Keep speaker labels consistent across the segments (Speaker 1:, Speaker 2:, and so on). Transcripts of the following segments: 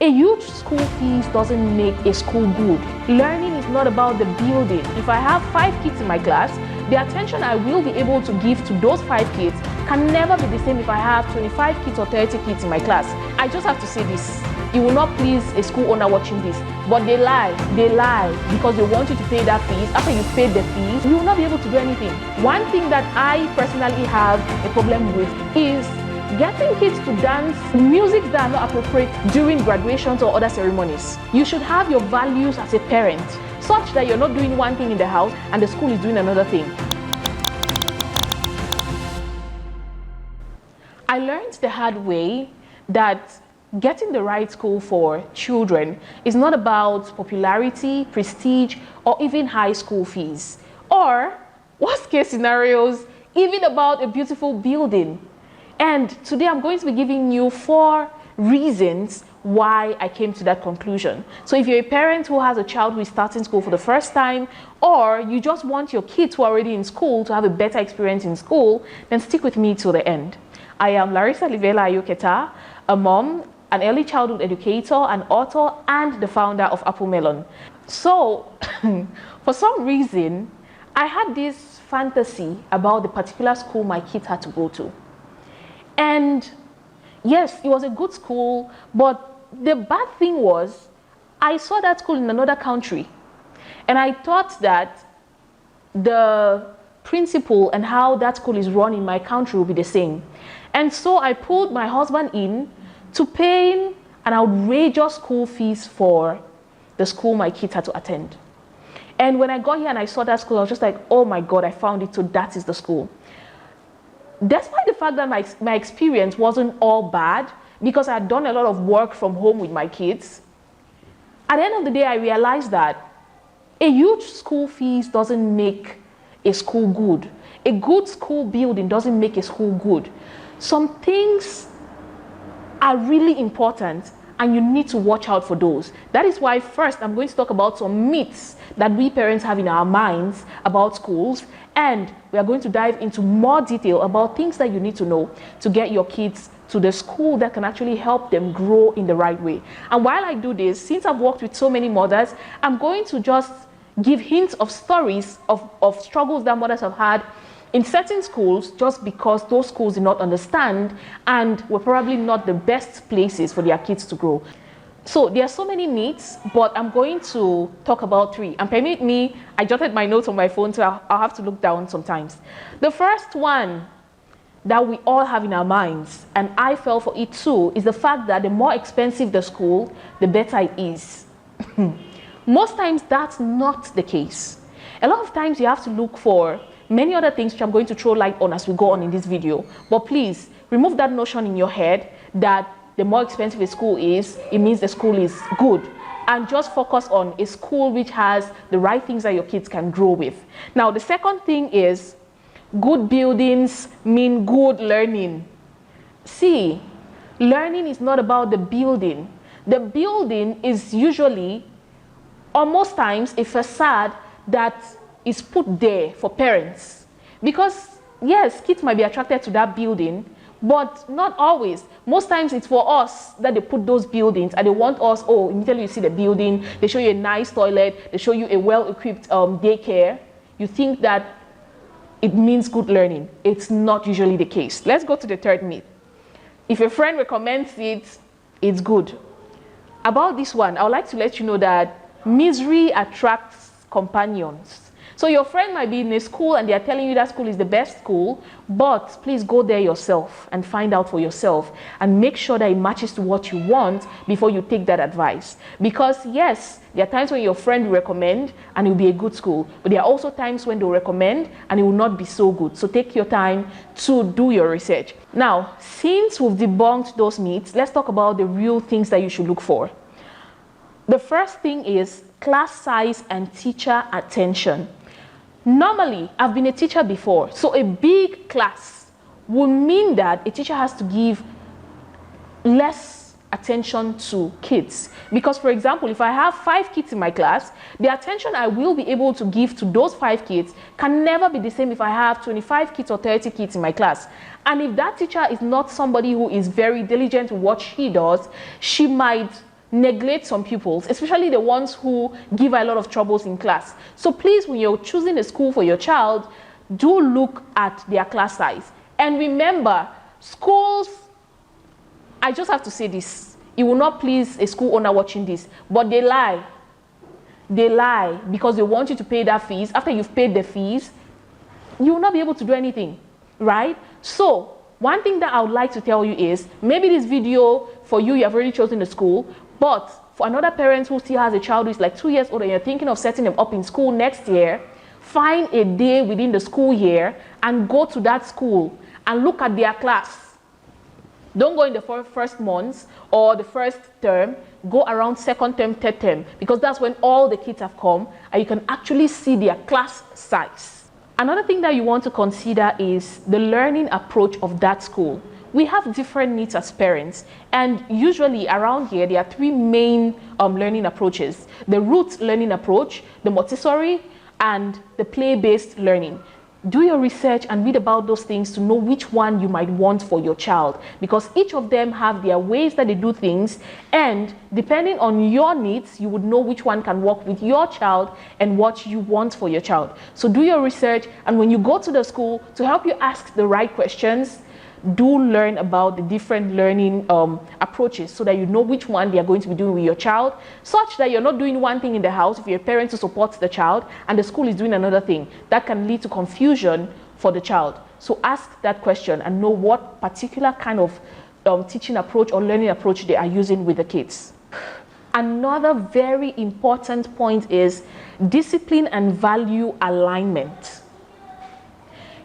Speaker 1: A huge school fees doesn't make a school good. Learning is not about the building. If I have 5 kids in my class, the attention I will be able to give to those 5 kids can never be the same if I have 25 kids or 30 kids in my class. I just have to say this. It will not please a school owner watching this, but they lie because they want you to pay that fees. After you've paid the fees, you will not be able to do anything. One thing that I personally have a problem with is getting kids to dance music that are not appropriate during graduations or other ceremonies. You should have your values as a parent, such that you're not doing one thing in the house and the school is doing another thing. I learned the hard way that getting the right school for children is not about popularity, prestige, or even high school fees. Or, worst case scenarios, even about a beautiful building. And today I'm going to be giving you 4 reasons why I came to that conclusion. So if you're a parent who has a child who is starting school for the first time, or you just want your kids who are already in school to have a better experience in school, then stick with me till the end. I am Larissa Livela Ayoketa, a mom, an early childhood educator, an author, and the founder of Applemelon. So, for some reason, I had this fantasy about the particular school my kids had to go to. And yes, it was a good school, but the bad thing was, I saw that school in another country. And I thought that the principle and how that school is run in my country will be the same. And so I pulled my husband in to paying an outrageous school fees for the school my kids had to attend. And when I got here and I saw that school, I was just like, oh my God, I found it, so that is the school. Despite the fact that my experience wasn't all bad, because I had done a lot of work from home with my kids, at the end of the day, I realized that a huge school fees doesn't make a school good. A good school building doesn't make a school good. Some things are really important and you need to watch out for those. That is why first I'm going to talk about some myths that we parents have in our minds about schools, and we are going to dive into more detail about things that you need to know to get your kids to the school that can actually help them grow in the right way. And while I do this, since I've worked with so many mothers, I'm going to just give hints of stories of struggles that mothers have had in certain schools just because those schools did not understand and were probably not the best places for their kids to grow. So there are so many myths, but I'm going to talk about 3. And permit me, I jotted my notes on my phone, so I'll have to look down sometimes. The first one that we all have in our minds, and I fell for it too, is the fact that the more expensive the school, the better it is. Most times that's not the case. A lot of times you have to look for many other things which I'm going to throw light on as we go on in this video. But please, remove that notion in your head that the more expensive a school is, it means the school is good. And just focus on a school which has the right things that your kids can grow with. Now, the second thing is, good buildings mean good learning. See, learning is not about the building. The building is usually, or most times, a facade that is put there for parents. Because, yes, kids might be attracted to that building, but not always. Most times it's for us that they put those buildings and they want us, oh, immediately you see the building, they show you a nice toilet, they show you a well-equipped daycare. You think that it means good learning. It's not usually the case. Let's go to the third myth. If a friend recommends it, it's good. About this one, I would like to let you know that misery attracts companions. So your friend might be in a school and they are telling you that school is the best school, but please go there yourself and find out for yourself and make sure that it matches to what you want before you take that advice. Because yes, there are times when your friend will recommend and it will be a good school, but there are also times when they'll recommend and it will not be so good. So take your time to do your research. Now, since we've debunked those myths, let's talk about the real things that you should look for. The first thing is class size and teacher attention. Normally, I've been a teacher before, so a big class will mean that a teacher has to give less attention to kids. Because, for example, if I have 5 kids in my class, the attention I will be able to give to those 5 kids can never be the same if I have 25 kids or 30 kids in my class. And if that teacher is not somebody who is very diligent in what she does, she might neglect some pupils, especially the ones who give a lot of troubles in class. So please, when you're choosing a school for your child, do look at their class size. And remember, schools, I just have to say this, it will not please a school owner watching this, but they lie. They lie because they want you to pay that fees. After you've paid the fees, you will not be able to do anything, right? So one thing that I would like to tell you is, maybe this video for you, you have already chosen the school, but for another parent who still has a child who is like 2 years old and you're thinking of setting them up in school next year, find a day within the school year and go to that school and look at their class. Don't go in the first months or the first term. Go around second term, third term, because that's when all the kids have come and you can actually see their class size. Another thing that you want to consider is the learning approach of that school. We have different needs as parents, and usually around here there are three main learning approaches: the root learning approach, the Montessori, and the play-based learning. Do your research and read about those things to know which one you might want for your child, because each of them have their ways that they do things, and depending on your needs, you would know which one can work with your child and what you want for your child. So do your research, and when you go to the school, to help you ask the right questions, do learn about the different learning approaches so that you know which one they are going to be doing with your child, such that you're not doing one thing in the house if you're a parent who supports the child and the school is doing another thing. That can lead to confusion for the child. So ask that question and know what particular kind of teaching approach or learning approach they are using with the kids. Another very important point is discipline and value alignment.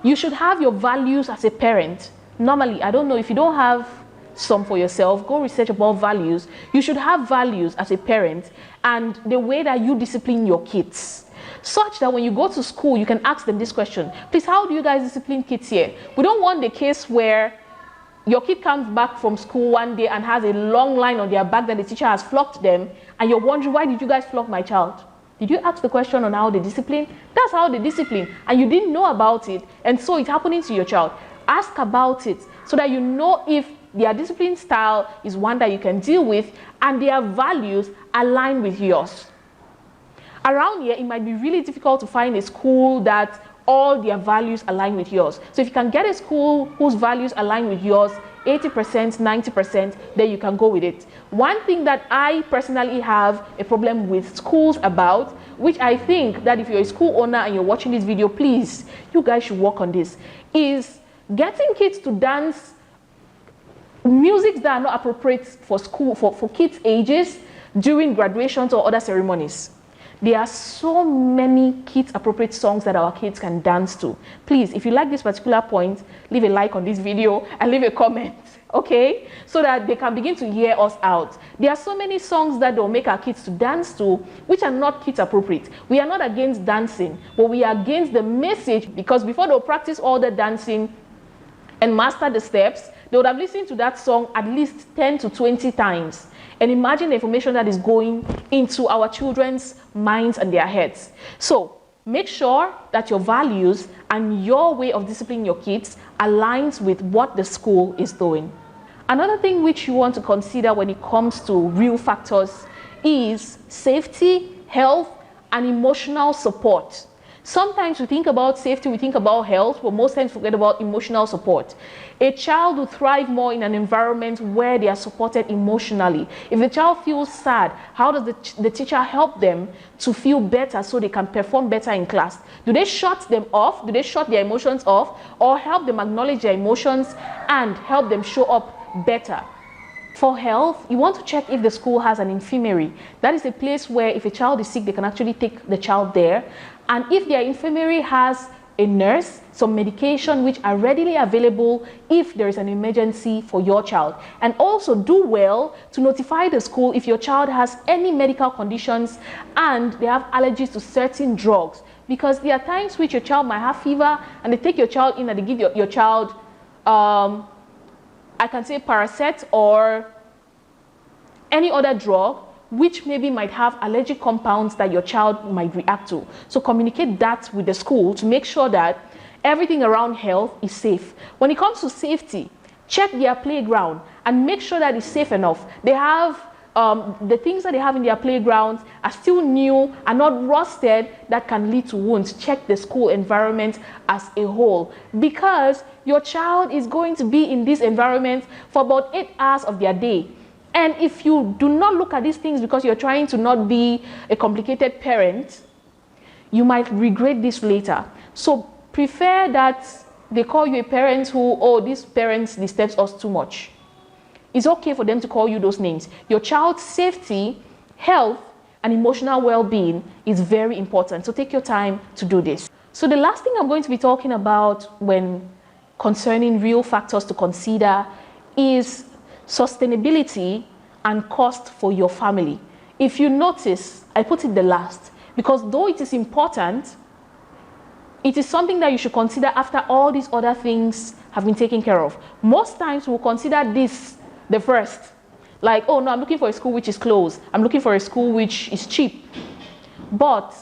Speaker 1: You should have your values as a parent. Normally, I don't know, if you don't have some for yourself, go research about values. You should have values as a parent and the way that you discipline your kids, such that when you go to school, you can ask them this question: please, how do you guys discipline kids here? We don't want the case where your kid comes back from school one day and has a long line on their back that the teacher has flogged them, and you're wondering, why did you guys flog my child? Did you ask the question on how they discipline? That's how they discipline, and you didn't know about it, and so it's happening to your child. Ask about it so that you know if their discipline style is one that you can deal with and their values align with yours. Around here, it might be really difficult to find a school that all their values align with yours. So if you can get a school whose values align with yours, 80%, 90%, then you can go with it. One thing that I personally have a problem with schools about, which I think that if you're a school owner and you're watching this video, please, you guys should work on this, is getting kids to dance music that are not appropriate for school, for kids' ages during graduations or other ceremonies. There are so many kids-appropriate songs that our kids can dance to. Please, if you like this particular point, leave a like on this video and leave a comment, okay? So that they can begin to hear us out. There are so many songs that they'll make our kids to dance to, which are not kids-appropriate. We are not against dancing, but we are against the message, because before they'll practice all the dancing and master the steps, they would have listened to that song at least 10 to 20 times. And imagine the information that is going into our children's minds and their heads. So make sure that your values and your way of disciplining your kids aligns with what the school is doing. Another thing which you want to consider when it comes to real factors is safety, health, and emotional support. Sometimes we think about safety, we think about health, but most times we forget about emotional support. A child will thrive more in an environment where they are supported emotionally. If the child feels sad, how does the teacher help them to feel better so they can perform better in class? Do they shut them off? Do they shut their emotions off? Or help them acknowledge their emotions and help them show up better? For health, you want to check if the school has an infirmary. That is a place where if a child is sick, they can actually take the child there. And if their infirmary has a nurse, some medication which are readily available if there is an emergency for your child. And also do well to notify the school if your child has any medical conditions and they have allergies to certain drugs. Because there are times which your child might have fever and they take your child in and they give your child, I can say Paracet or any other drug, which maybe might have allergic compounds that your child might react to. So communicate that with the school to make sure that everything around health is safe. When it comes to safety, check their playground and make sure that it's safe enough. They have the things that they have in their playgrounds are still new and not rusted, that can lead to wounds. Check the school environment as a whole, because your child is going to be in this environment for about 8 hours of their day. And if you do not look at these things because you're trying to not be a complicated parent, you might regret this later. So prefer that they call you a parent who, oh, this parent disturbs us too much. It's okay for them to call you those names. Your child's safety, health, and emotional well-being is very important. So take your time to do this. So the last thing I'm going to be talking about when concerning real factors to consider is sustainability and cost for your family. If you notice, I put it the last, because though it is important, it is something that you should consider after all these other things have been taken care of. Most times we'll consider this the first. Like, oh no, I'm looking for a school which is close. I'm looking for a school which is cheap. But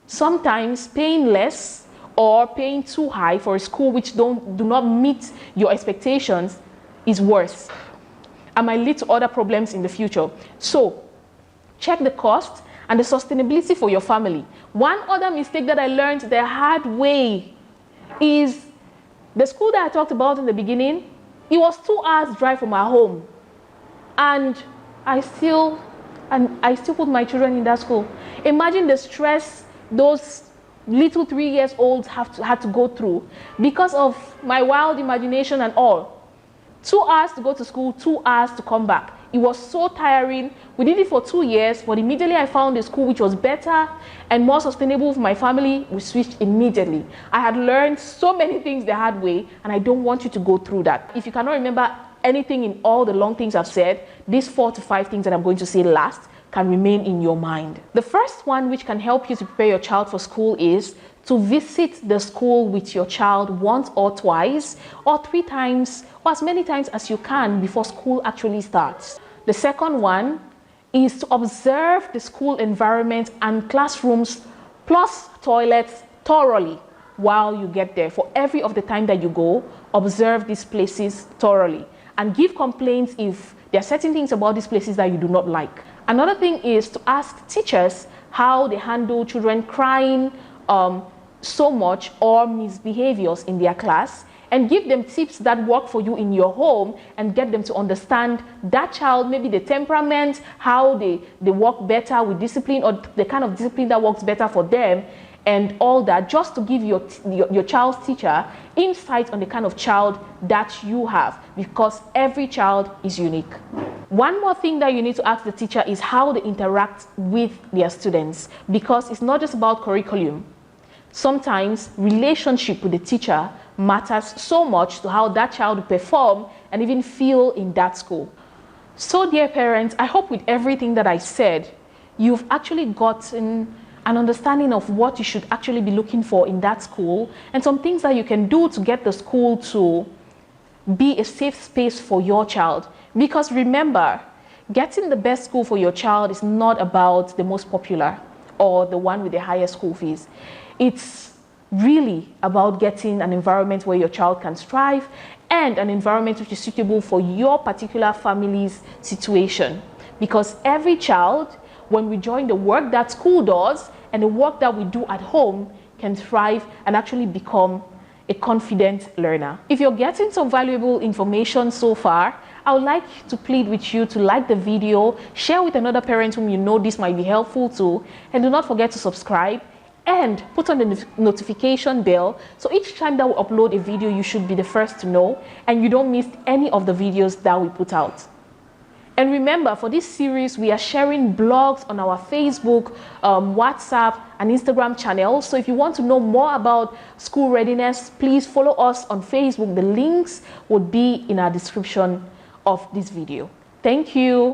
Speaker 1: sometimes paying less or paying too high for a school which do not meet your expectations is worse and might lead to other problems in the future. So check the cost and the sustainability for your family. One other mistake that I learned the hard way is the school that I talked about in the beginning. It was 2 hours drive from our home, and I still put my children in that school. Imagine the stress those little 3-year-olds had to go through because of my wild imagination and all. 2 hours to go to school, 2 hours to come back. It was so tiring. We did it for 2 years, but immediately I found a school which was better and more sustainable for my family. We switched immediately. I had learned so many things the hard way, and I don't want you to go through that. If you cannot remember anything in all the long things I've said, these 4 to 5 things that I'm going to say last can remain in your mind. The first one which can help you to prepare your child for school is to visit the school with your child once or twice or 3 times or as many times as you can before school actually starts. The second one is to observe the school environment and classrooms plus toilets thoroughly while you get there. For every of the time that you go, observe these places thoroughly and give complaints if there are certain things about these places that you do not like. Another thing is to ask teachers how they handle children crying so much or misbehaviors in their class, and give them tips that work for you in your home and get them to understand that child, maybe the temperament, how they work better with discipline or the kind of discipline that works better for them and all that, just to give your child's teacher insight on the kind of child that you have, because every child is unique. One more thing that you need to ask the teacher is how they interact with their students, because it's not just about curriculum. Sometimes relationship with the teacher matters so much to how that child will perform and even feel in that school. So dear parents, I hope with everything that I said, you've actually gotten an understanding of what you should actually be looking for in that school and some things that you can do to get the school to be a safe space for your child. Because remember, getting the best school for your child is not about the most popular or the one with the highest school fees. It's really about getting an environment where your child can strive and an environment which is suitable for your particular family's situation. Because every child, when we join the work that school does and the work that we do at home, can thrive and actually become a confident learner. If you're getting some valuable information so far, I would like to plead with you to like the video, share with another parent whom you know this might be helpful to, and do not forget to subscribe and put on the notification bell, so each time that we upload a video, you should be the first to know and you don't miss any of the videos that we put out. And remember, for this series, we are sharing blogs on our Facebook, WhatsApp, and Instagram channels. So if you want to know more about school readiness, please follow us on Facebook. The links would be in our description of this video. Thank you.